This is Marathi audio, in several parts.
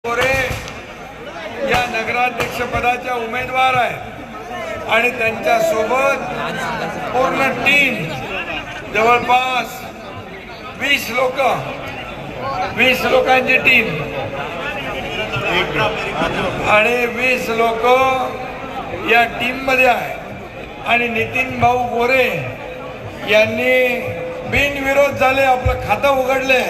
गोरे या नगराध्यक्ष पदाच्या उमेदवार आहेत आणि त्यांच्या सोबत पूर्ण टीम जवळपास 20 लोकांची टीम आणि 20 लोक या टीम मध्ये आहेत आणि नितीन भाऊ गोरे यांनी बिनविरोध झाले आपलं खातं उघडले.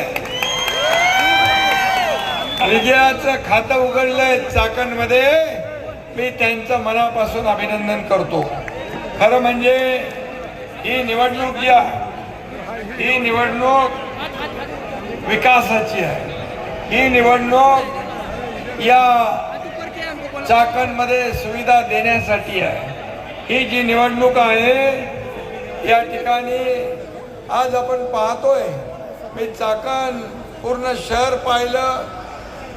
विजयाचं खातं उघडलंय चाकणमध्ये. मी त्यांचं मनापासून अभिनंदन करतो. खरं म्हणजे ही निवडणूक जी आहे ही निवडणूक विकासाची आहे. ही निवडणूक या चाकणमध्ये सुविधा देण्यासाठी आहे. ही जी निवडणूक आहे या ठिकाणी आज आपण पाहतोय. मी चाकण पूर्ण शहर पाहिलं.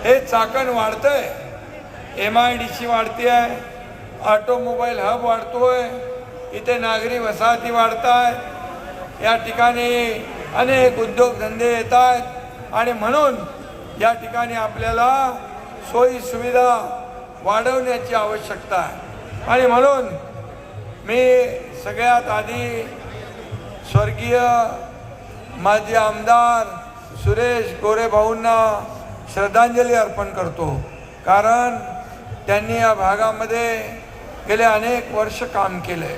हे चाकण वाढतंय. MIDC वाढते आहे. ऑटोमोबाईल हब वाढतोय. इथे नागरी वसाहती वाढत आहेत. या ठिकाणी अनेक उद्योगधंदे येत आहेत आणि म्हणून या ठिकाणी आपल्याला सोयी सुविधा वाढवण्याची आवश्यकता आहे. आणि म्हणून मी सगळ्यात आधी स्वर्गीय माजी आमदार सुरेश गोरे भाऊंना श्रद्धांजली अर्पण करतो. कारण त्यांनी या भागामध्ये गेले अनेक वर्ष काम केले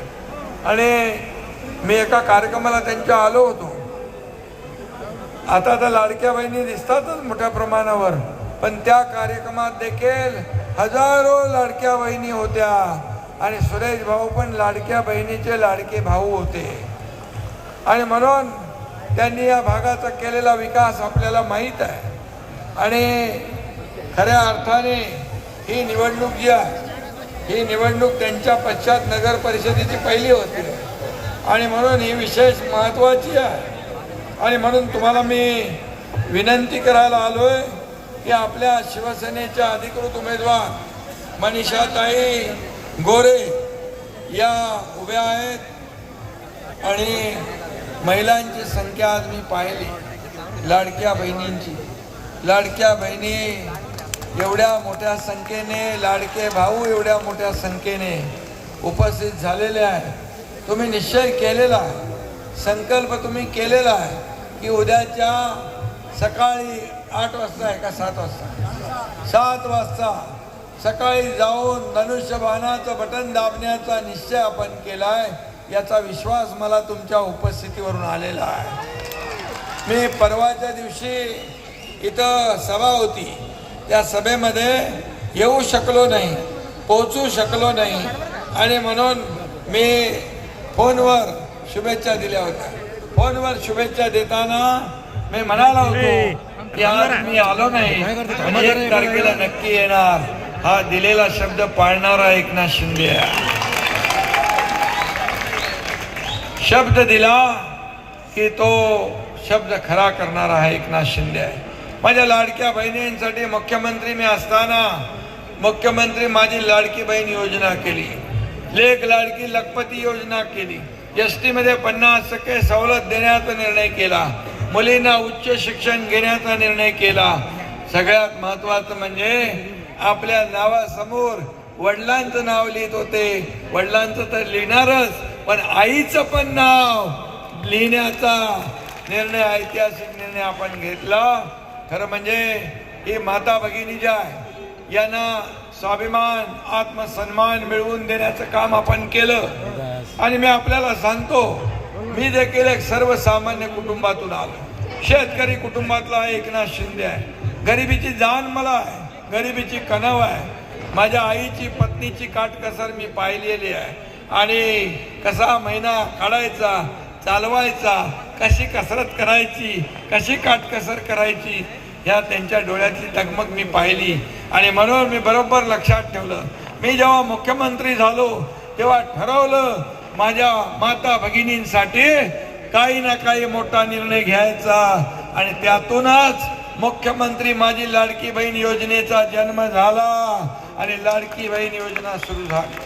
आणि मी एका कार्यक्रमाला त्यांच्या आलो होतो. आता तर लाडक्या बहिणी दिसतातच मोठ्या प्रमाणावर, पण त्या कार्यक्रमात देखील हजारो लाडक्या बहिणी होत्या आणि सुरेश भाऊ पण लाडक्या बहिणीचे लाडके भाऊ होते. आणि म्हणून त्यांनी या भागाचा केलेला विकास आपल्याला माहीत आहे. आणि खऱ्या अर्थाने ही निवडणूक जी आहे ही निवडणूक त्यांच्या पश्चात नगर परिषदेची पहिली होती आणि म्हणून ही विशेष महत्त्वाची आहे. आणि म्हणून तुम्हाला मी विनंती करायला आलोय की आपल्या शिवसेनेच्या अधिकृत उमेदवार मनीषाताई गोरे या उभ्या आहेत आणि महिलांची संख्या आज मी पाहिली. लाडक्या बहिणींची लाडक्या बहिणी एवढ्या मोठ्या संख्येने, लाडके भाऊ एवढ्या मोठ्या संख्येने उपस्थित झालेले आहे. तुम्ही निश्चय केलेला आहे, संकल्प तुम्ही केलेला आहे की उद्याच्या सकाळी 8 वाजता आहे का 7 वाजता 7 वाजता सकाळी जाऊन धनुष्यबाणाचं बटन दाबण्याचा निश्चय आपण केला आहे. याचा विश्वास मला तुमच्या उपस्थितीवरून आलेला आहे. मी परवाच्या दिवशी इथं सभा होती. त्या सभेमध्ये येऊ शकलो नाही, पोहोचू शकलो नाही आणि म्हणून मी फोनवर शुभेच्छा दिल्या होत्या. फोनवर शुभेच्छा देताना मी म्हणाला होतो की आज मी आलो नाही, 1 तारखेला नक्की येणार. हा दिलेला शब्द पाळणारा एकनाथ शिंदे आहे. शब्द दिला की तो शब्द खरा करणारा हा एकनाथ शिंदे आहे. माझ्या लाडक्या बहिणींसाठी मुख्यमंत्री मी असताना मुख्यमंत्री माझी लाडकी बहीण योजना केली. लेक लाडकी लखपती योजना केली. ST मध्ये 50% सवलत देण्याचा निर्णय केला. मुलींना उच्च शिक्षण घेण्याचा निर्णय केला. सगळ्यात महत्त्वाचं म्हणजे आपल्या नावासमोर वडिलांचं नाव लिहित होते. वडिलांचं तर लिहिणारच, पण आईचं पण नाव लिहिण्याचा निर्णय, ऐतिहासिक निर्णय आपण घेतला. खरं म्हणजे ही माता भगिनी ज्या आहे यांना स्वाभिमान, आत्मसन्मान मिळवून देण्याचं काम आपण केलं. आणि मी आपल्याला सांगतो, मी देखील एक सर्वसामान्य कुटुंबातून आलो. शेतकरी कुटुंबातला एकनाथ शिंदे आहे. गरिबीची जाण मला आहे, गरिबीची कणव आहे. माझ्या आईची, पत्नीची काटकसर मी पाहिलेली आहे आणि कसा महिना काढायचा, चालवायचा, कशी कसरत करायची, कशी काटकसर करायची, ह्या त्यांच्या डोळ्यातली तगमग मी पाहिली. आणि म्हणून मी बरोबर लक्षात ठेवलं. मी जेव्हा मुख्यमंत्री झालो तेव्हा ठरवलं माझ्या माता भगिनींसाठी काही ना काही मोठा निर्णय घ्यायचा आणि त्यातूनच मुख्यमंत्री माझी लाडकी बहीण योजनेचा जन्म झाला आणि लाडकी बहीण योजना सुरू झाली.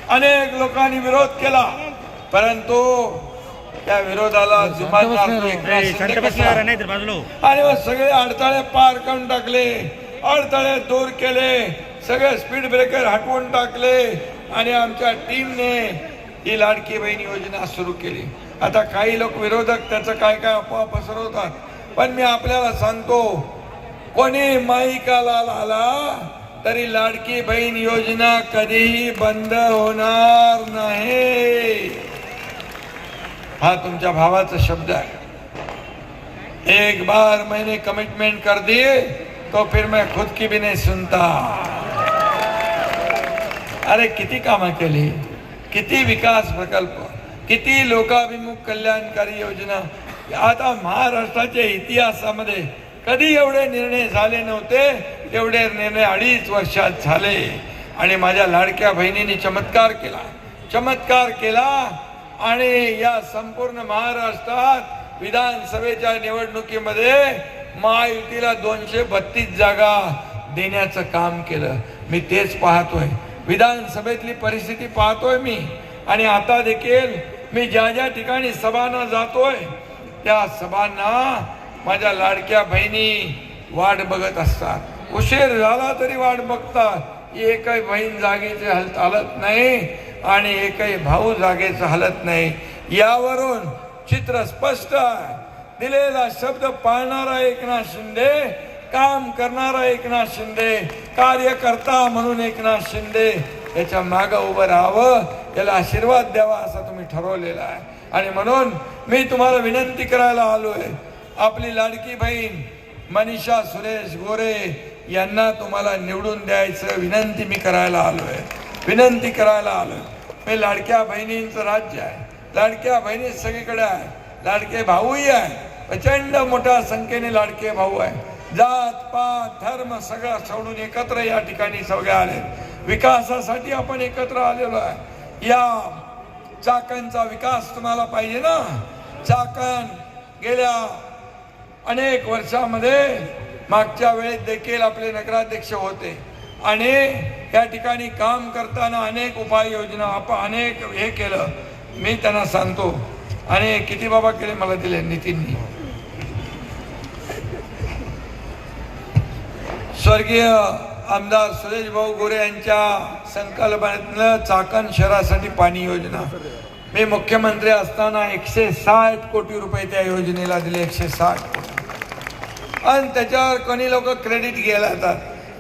अनेक लोकांनी विरोध केला, परंतु त्या विरोधाला आणि सगळे अडथळे पार करून टाकले. अडथळे दूर केले, सगळे स्पीड ब्रेकर हटवून टाकले आणि आमच्या टीमने ही लाडकी बहीण योजना सुरू केली. आता काही लोक विरोधक त्याचं काय काय अफवा पसरवतात, पण मी आपल्याला सांगतो, कोणी माईकाला आला तरी लाडकी बहीण योजना कधीही बंद होणार नाही. हा तुमच्या भावाचा शब्द आहे. एक बार मैंने कमिटमेंट कर दिए तो फिर मैं खुद की भी नहीं सुनता. अरे किती कामं केली, किती विकास प्रकल्प, किती लोकाभिमुख कल्याणकारी योजना. आता महाराष्ट्राच्या इतिहासामध्ये कधी एवढे निर्णय झाले नव्हते, एवढे निर्णय 2.5 वर्षात झाले. आणि माझ्या लाडक्या बहिणीने चमत्कार केला आणि या संपूर्ण महाराष्ट्रात विधानसभेच्या निवडणुकीमध्ये महायुतीला 232 जागा देण्याचं काम केलं. मी तेच पाहतोय, विधानसभेतली परिस्थिती पाहतोय मी. आणि आता देखील मी ज्या ज्या ठिकाणी सभांना जातोय त्या सभांना माझ्या लाडक्या बहिणी वाट बघत असतात. उशीर झाला तरी वाट बघतात. एकही बहीण जागेचे हलत नाही आणि एकही भाऊ जागेचं हलत नाही. यावरून चित्र स्पष्ट आहे. दिलेला शब्द पाळणारा एकनाथ शिंदे, काम करणारा एकनाथ शिंदे, कार्यकर्ता म्हणून एकनाथ शिंदे याच्या मागं उभं राहावं, याला आशीर्वाद द्यावा असं तुम्ही ठरवलेला आहे. आणि म्हणून मी तुम्हाला विनंती करायला आलोय, आपली लाडकी बहीण मनीषा सुरेश गोरे यांना तुम्हाला निवडून द्यायचं विनंती मी करायला आलोय. मी लाडक्या बहिणींचं राज्य आहे, लाडक्या बहिणी सगळीकडे आहे, लाडके भाऊही आहे, प्रचंड मोठ्या संख्येने लाडके भाऊ आहे. जात पात धर्म सगळं सोडून एकत्र या ठिकाणी सगळे आले. विकासासाठी आपण एकत्र आलेलो आहे. या चाकणचा विकास तुम्हाला पाहिजे ना. चाकण गेल्या अनेक वर्षामध्ये मागच्या वेळेत देखील आपले नगराध्यक्ष होते आणि या ठिकाणी काम करताना अनेक उपाययोजना अनेक हे केलं. मी त्यांना सांगतो, आणि किती बाबा केले मला दिले नितीननी. स्वर्गीय आमदार सुरेश भाऊ गोरे यांच्या संकल्पनेतनं चाकण शहरासाठी पाणी योजना मी मुख्यमंत्री असताना 160 कोटी रुपये त्या योजनेला दिले. 160 कोटी. आणि त्याच्यावर कोणी लोक क्रेडिट घ्यायला येतात,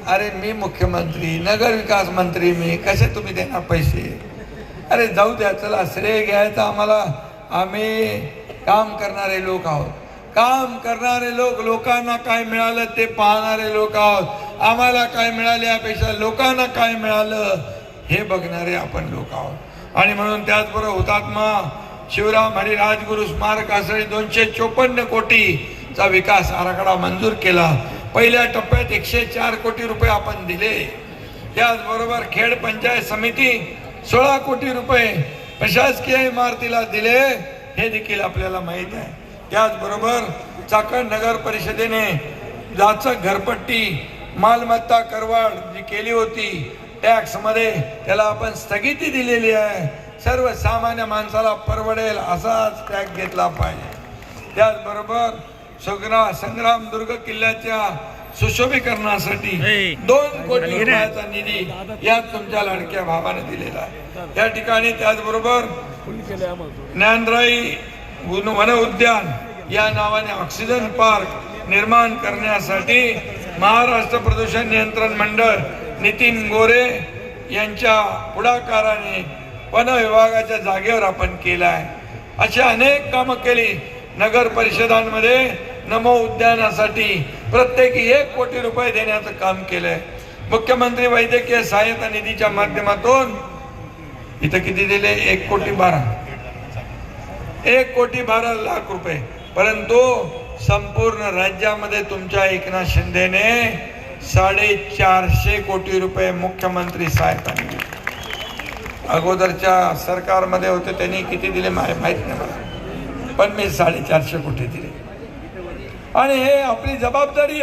अरे मी मुख्यमंत्री, नगर विकास मंत्री, मी कसे तुम्ही देणार पैसे. अरे जाऊ द्या, चला श्रेय घ्यायचं आम्हाला. आम्ही काम करणारे लोक आहोत. काम करणारे लोक, लोकांना काय मिळालं ते पाहणारे लोक आहोत. आम्हाला काय मिळाले यापेक्षा लोकांना काय मिळालं हे बघणारे आपण लोक आहोत. आणि म्हणून त्याचबरोबर हुतात्मा शिवराम हरी राजगुरू स्मारकासाठी 254 कोटीचा विकास आराखडा मंजूर केला. पहिल्या टप्प्यात 104 कोटी रुपये आपण दिले. त्याचबरोबर खेड पंचायत समिती 16 कोटी रुपये प्रशासकीय इमारतीला दिले, हे देखील आपल्याला माहीत आहे. त्याचबरोबर चाकण नगर परिषदेने जाचक घरपट्टी मालमत्ता करवाढ जी केली होती टॅक्स मध्ये, त्याला आपण स्थगिती दिलेली आहे. सर्वसामान्य माणसाला परवडेल असाच टॅक्स घेतला पाहिजे. त्याचबरोबर संग्रामदुर्ग किल्ल्याच्या सुशोभीकरणासाठी 2 कोटी रुपयाचा निधी यात तुमच्या लाडक्या भावाने दिलेला आहे. या ठिकाणी त्याचबरोबर ज्ञानराई वन उद्यान या नावाने ऑक्सिजन पार्क निर्माण करण्यासाठी महाराष्ट्र प्रदूषण नियंत्रण मंडळ नितीन गोरे यांच्या पुढाकाराने वन विभागाच्या जागेवर आपण केला आहे. अशी अनेक कामं केली. नगर परिषदांमध्ये नमो उद्यानासाठी प्रत्येकी 1 कोटी रुपये देण्याचं काम केलंय. मुख्यमंत्री वैद्यकीय सहाय्यता निधीच्या माध्यमातून इथं किती दिले? 1 कोटी 12 लाख रुपये. परंतु संपूर्ण राज्यामध्ये तुमच्या एकनाथ शिंदेने 450 कोटी रुपये मुख्यमंत्री सहायता निधी. अगोदरच्या सरकारमध्ये होते त्यांनी किती दिले माहित नाही मला, पण मी 450 कोटी दिले. आणि हे आपली जबाबदारी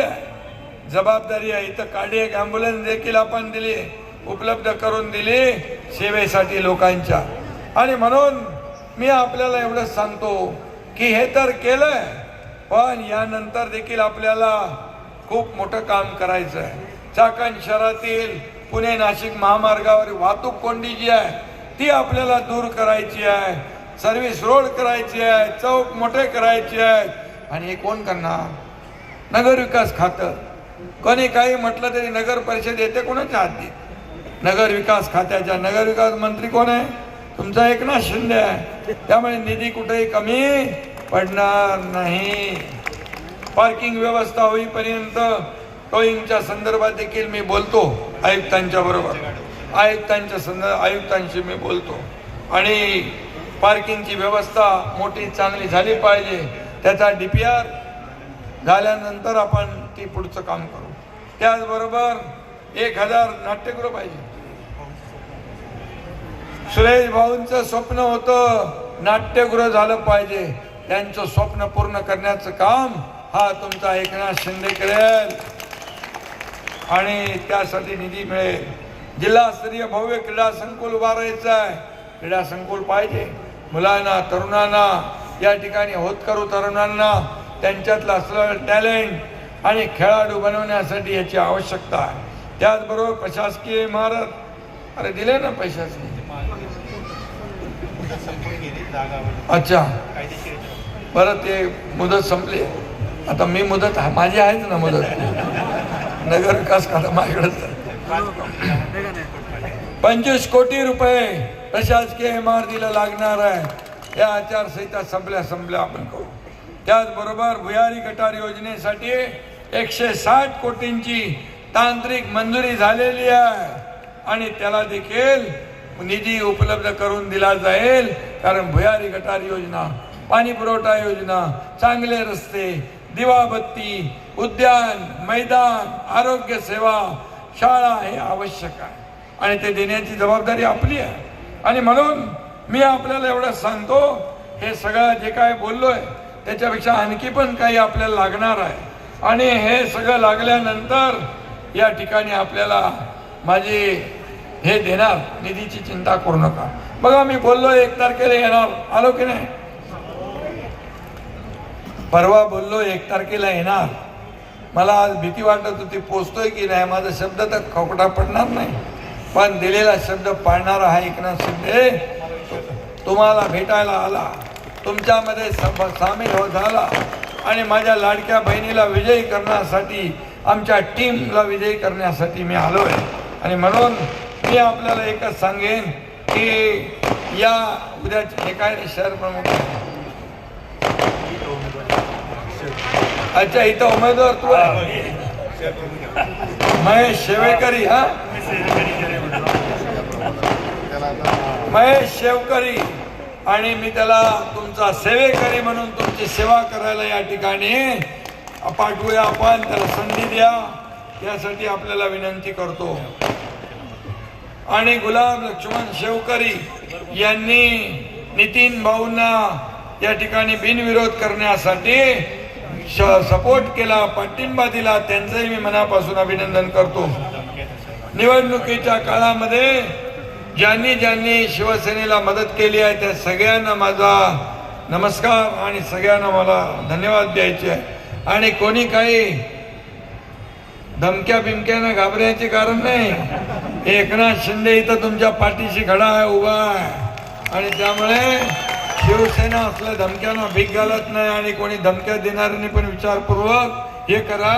आहे. इथं कार्डियक ॲम्ब्युलन्स देखील आपण दिली, उपलब्ध करून दिली सेवेसाठी लोकांच्या. आणि म्हणून मी आपल्याला एवढंच सांगतो की हे तर केलंय, पण यानंतर देखील आपल्याला खूप मोठं काम करायचं आहे. चाकण शहरातील पुणे नाशिक महामार्गावर वाहतूक कोंडी जी आहे ती आपल्याला दूर करायची आहे, सर्व्हिस रोड करायची आहे, चौक मोठे करायचे आहेत. आणि हे कोण करणार? नगर विकास खातं. कोणी काही म्हटलं तरी नगर परिषद येते कोणाच्या हाती? नगर विकास खात्याच्या. नगर विकास मंत्री कोण आहे? तुमचा एकनाथ शिंदे आहे. त्यामुळे निधी कुठेही कमी पडणार नाही. पार्किंग व्यवस्था होईपर्यंत टोईंगच्या संदर्भात देखील मी बोलतो आयुक्तांच्या बरोबर. आयुक्तांशी मी बोलतो आणि पार्किंगची व्यवस्था मोठी चांगली झाली पाहिजे. त्याचा DPR झाल्यानंतर आपण ती पुढचं काम करू. त्याचबरोबर 1000 नाट्यगृह पाहिजे. सुरेश भाऊंचं स्वप्न होतं नाट्यगृह झालं पाहिजे. त्यांचं स्वप्न पूर्ण करण्याचं काम हा तुमचा एकनाथ शिंदे करेल आणि त्यासाठी निधी मिळेल. जिल्हास्तरीय भव्य क्रीडा संकुल उभारायचं आहे. क्रीडा संकुल पाहिजे. मुलांना, तरुणांना, या ठिकाणी होतकरू तरुणांना त्यांच्यातलं असलेलं टॅलेंट आणि खेळाडू बनवण्यासाठी याची आवश्यकता आहे. त्याचबरोबर प्रशासकीय इमारत, अरे दिले ना पैशाचे. अच्छा, बरं ते मुदत संपली. आता मी मुदत माझी आहेच ना मुदत. नगर विकास खाता माझ्याकडेच. 25 कोटी रुपये प्रशासकीय इमारतीला लागणार आहे. या आचारसंहिता संपल्या आपण करू. त्याचबरोबर भुयारी गटार योजनेसाठी 160 कोटींची तांत्रिक मंजुरी झालेली आहे आणि त्याला देखील निधी उपलब्ध करून दिला जाईल. कारण भुयारी गटार योजना, पाणी पुरवठा योजना, चांगले रस्ते, दिवाबत्ती, उद्यान, मैदान, आरोग्य सेवा, शाळा हे आवश्यक आहे आणि ते देण्याची जबाबदारी आपली आहे. आणि म्हणून मी आपल्याला एवढं सांगतो, हे सगळं जे काय बोललोय त्याच्यापेक्षा आणखी पण काही आपल्याला लागणार आहे आणि हे सगळं लागल्यानंतर या ठिकाणी आपल्याला माझे हे देणार. निधीची चिंता करू नका. बघा मी बोललो 1 तारखेला येणार, आलो की नाही? परवा बोललो 1 तारखेला येणार. मला आज भीती वाटत होती पोचतोय की नाही. माझा शब्द तर खोकटा पडणार नाही, पण दिलेला शब्द पाळणारा हा एकनाथ शिंदे तुम्हाला भेटायला आला, तुमच्यामध्ये सामील झाला आणि माझ्या लाडक्या बहिणीला विजयी करण्यासाठी, आमच्या टीमला विजयी करण्यासाठी मी आलोय. आणि म्हणून मी आपल्याला एकच सांगेन की या उद्याचे हे काय शहर प्रमुख, अच्छा इथं उमेदवार तू आहे महेश शेवेकरी. हा महेश शेवकरी, आणि मी त्याला तुमचा सेवेकरी म्हणून तुमची सेवा करायला या ठिकाणी पाठवूया. आपण त्याला संधी द्या यासाठी आपल्याला विनंती करतो. आणि गुलाब लक्ष्मण शेवकरी यांनी नितीन भाऊंना या ठिकाणी बिनविरोध करण्यासाठी सपोर्ट केला, पाठिंबा दिला, त्यांचंही मी मनापासून अभिनंदन करतो. निवडणुकीच्या काळामध्ये ज्यांनी ज्यांनी शिवसेनेला मदत केली आहे त्या सगळ्यांना माझा नमस्कार आणि सगळ्यांना मला धन्यवाद द्यायचे आहे. आणि कोणी काही धमक्या बिमक्यानं घाबरण्याचे कारण नाही. एकनाथ शिंदे इथं तुमच्या पाठीशी खडा आहे, उभा आहे आणि त्यामुळे शिवसेना असल्या धमक्यांना भीक घालत नाही आणि कोणी धमक्या देणाऱ्यांनी पण विचारपूर्वक हे करा,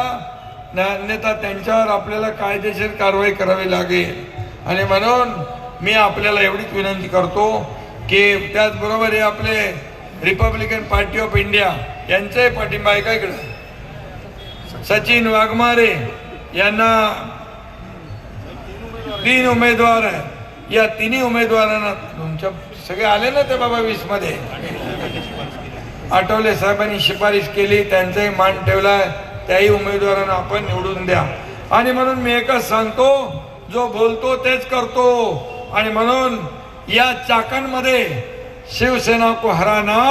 अन्यथा त्यांच्यावर आपल्याला कायदेशीर कारवाई करावी लागेल. आणि म्हणून मी आपल्याला एवढीच विनंती करतो की त्याचबरोबर हे आपले रिपब्लिकन पार्टी ऑफ इंडिया यांचाही पाठिंबा आहे का इकडे. सचिन वाघमारे यांना 3 उमेदवार आहे. या 3 उमेदवारांना तुमच्या सगळे आले ना ते बाबा 20 मध्ये. आठवले साहेबांनी शिफारिश केली, त्यांचाही मान ठेवलाय. त्याही उमेदवारांना आपण निवडून द्या. आणि म्हणून मी एकच सांगतो, जो बोलतो तेच करतो. आणि म्हणून या चाकणमध्ये शिवसेना को हराना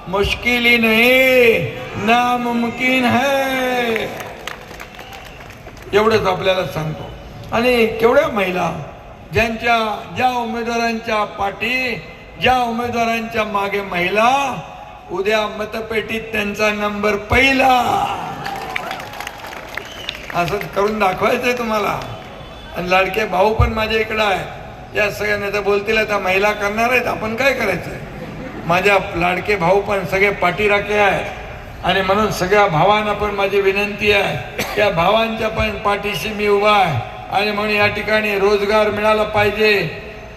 मुश्किल ही नहीं नामुमकिन है, एवढंच आपल्याला सांगतो. आणि केवढ्या महिला ज्या उमेदवारांच्या पाठी, ज्या उमेदवारांच्या मागे महिला, उद्या मतपेटीत त्यांचा नंबर पहिला. असं करून दाखवायचंय तुम्हाला. आणि लाडके भाऊ पण माझ्या इकडं आहे. या सगळ्यांना तर बोलतील आता महिला करणार आहेत, आपण काय करायचंय. माझ्या लाडके भाऊ पण सगळे पाठीराखे आहेत. आणि म्हणून सगळ्या भावांना पण माझी विनंती आहे, त्या भावांच्या पण पाठीशी मी उभा आहे. आणि म्हणून या ठिकाणी रोजगार मिळाला पाहिजे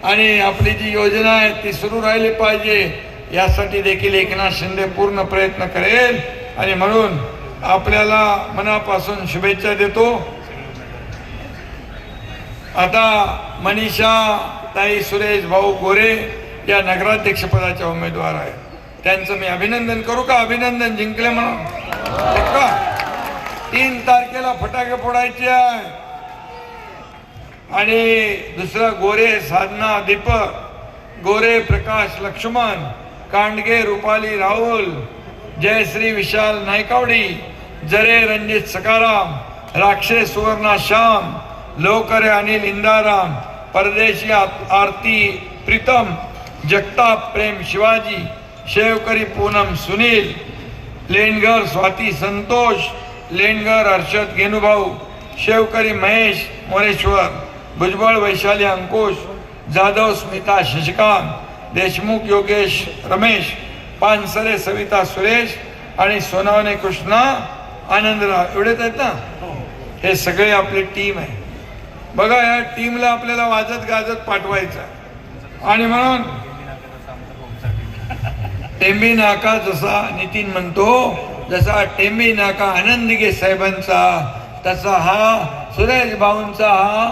आणि आपली जी योजना आहे ती सुरू राहिली पाहिजे, यासाठी देखील एकनाथ शिंदे पूर्ण प्रयत्न करेल. आणि म्हणून आपल्याला मनापासून शुभेच्छा देतो. आता मनीषा ताई सुरेश भाऊ गोरे या नगराध्यक्षपदाच्या उमेदवार आहेत. त्यांचं मी अभिनंदन करू का? अभिनंदन जिंकले म्हणून का? 3 तारखेला फटाके फोडायचे आहे. आणि दुसरा गोरे साधना दीपक, गोरे प्रकाश लक्ष्मण, कांडगे रुपाली राहुल, जयश्री विशाल नायकावडी, जरे रणजित सकाराम, राक्षे सुवर्णा श्याम, लोकरे अनिल इंदाराम, परदेशी आरती प्रीतम, जगताप प्रेम शिवाजी, शेवकरी पूनम सुनील, लेंडगर स्वाती संतोष, लेंडगर हर्षद गेनुभाऊ, शेवकरी महेश मोरेश्वर, भुजबळ वैशाली अंकुश, जाधव स्मिता शशिकांत, देशमुख योगेश रमेश, पानसरे सविता सुरेश आणि सोनावणे कृष्णा आनंदराव. एवढेच आहेत ना? हे सगळे आपली टीम आहे. बघा, या टीमला आपल्याला वाजत गाजत पाठवायचं. आणि म्हणून टेंबी नाका जसा नितीन म्हणतो, जसा टेंबी नाका आनंदगे साहेबांचा, तसा हा सुरेश भाऊंचा हा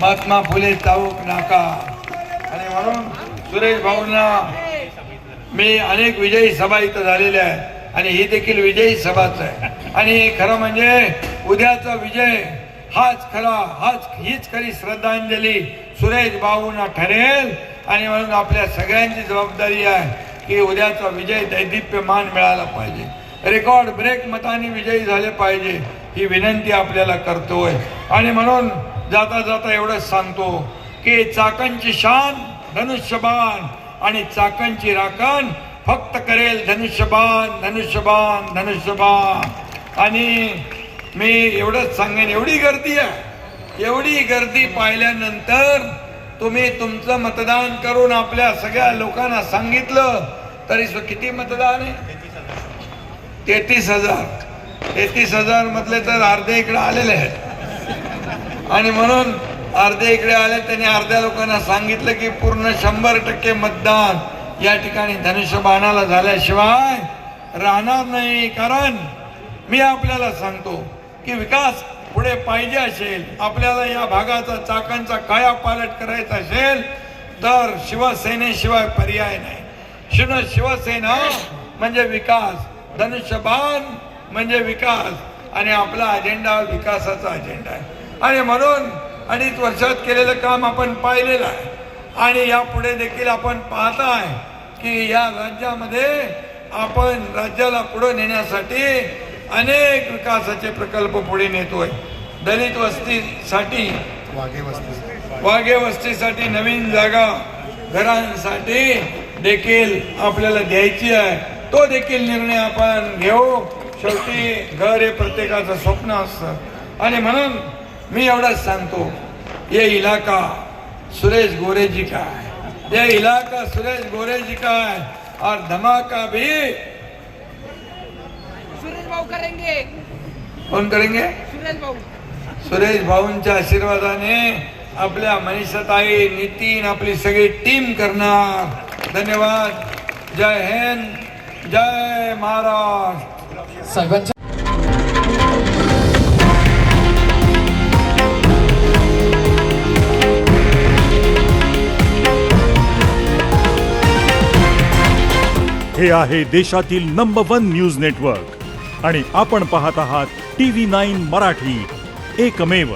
महात्मा फुले चाऊक नाका. आणि म्हणून सुरेश भाऊंना मी अनेक विजयी सभा इथं झालेल्या आहेत आणि ही देखील विजयी सभाच आहे. आणि खरं म्हणजे उद्याचा विजय हीच खरी श्रद्धांजली सुरेश भाऊंना ठरेल. आणि म्हणून आपल्या सगळ्यांची जबाबदारी आहे की उद्याचा विजय दैदिप्यमान मिळाला पाहिजे, रेकॉर्ड ब्रेक मतांनी विजयी झाले पाहिजे, ही विनंती आपल्याला करतोय. आणि म्हणून जाता जाता एवढंच सांगतो की चाकांची शान धनुष्यबाण आणि चाकांची राखण फक्त करेल धनुष्यबाण धनुष्यबाण धनुष्यबाण. आणि मी एवढंच सांगेन, एवढी गर्दी आहे, एवढी गर्दी पाहिल्यानंतर तुम्ही तुमचं मतदान करून आपल्या सगळ्या लोकांना सांगितलं तरी किती मतदान आहे? 33,000. 33,000 म्हटले तर अर्धे इकडे आलेले आहेत. आणि म्हणून अर्धे इकडे आले, त्यांनी अर्ध्या लोकांना सांगितलं की पूर्ण 100% मतदान या ठिकाणी धनुष्यबाणाला झाल्याशिवाय राहणार नाही. कारण मी आपल्याला सांगतो की विकास पुढे पाहिजे असेल, आपल्याला या भागाचा चाकांचा कायापालट करायचा असेल तर शिवसेनेशिवाय पर्याय नाही. शिवसेना म्हणजे विकास, धनुष्यबाण म्हणजे विकास. आणि आपला अजेंडा विकासाचा अजेंडा आहे. आणि म्हणून 2.5 वर्षात केलेलं काम आपण पाहिलेलं आहे. आणि यापुढे देखील आपण पाहताय की या राज्यामध्ये आपण राज्याला पुढे नेण्यासाठी अनेक विकासाचे प्रकल्प पुढे नेतोय. दलित वस्तीसाठी, वाघे वस्तीसाठी नवीन जागा घरांसाठी देखील आपल्याला द्यायची आहे. तो देखील निर्णय आपण घेऊ. शेवटी घर हे प्रत्येकाचं स्वप्न असतं. आणि म्हणून मी एवढंच सांगतो, ये इलाका सुरेश गोरे जी का है, ये इलाका सुरेश गोरे जी का है और धमाका भी सुरेश भाऊ करेंगे. कौन करेंगे? सुरेश भाऊ. सुरेश भाऊंच्या आशीर्वादाने आपल्या मनीषाताई, नितीन, आपली सगळी टीम करणार. धन्यवाद. जय हिंद, जय महाराष्ट्र. साहेबांच्या हे आहे देशातील नंबर 1 न्यूज नेटवर्क आणि आपण पाहत आहात TV9 मराठी, एकमेव.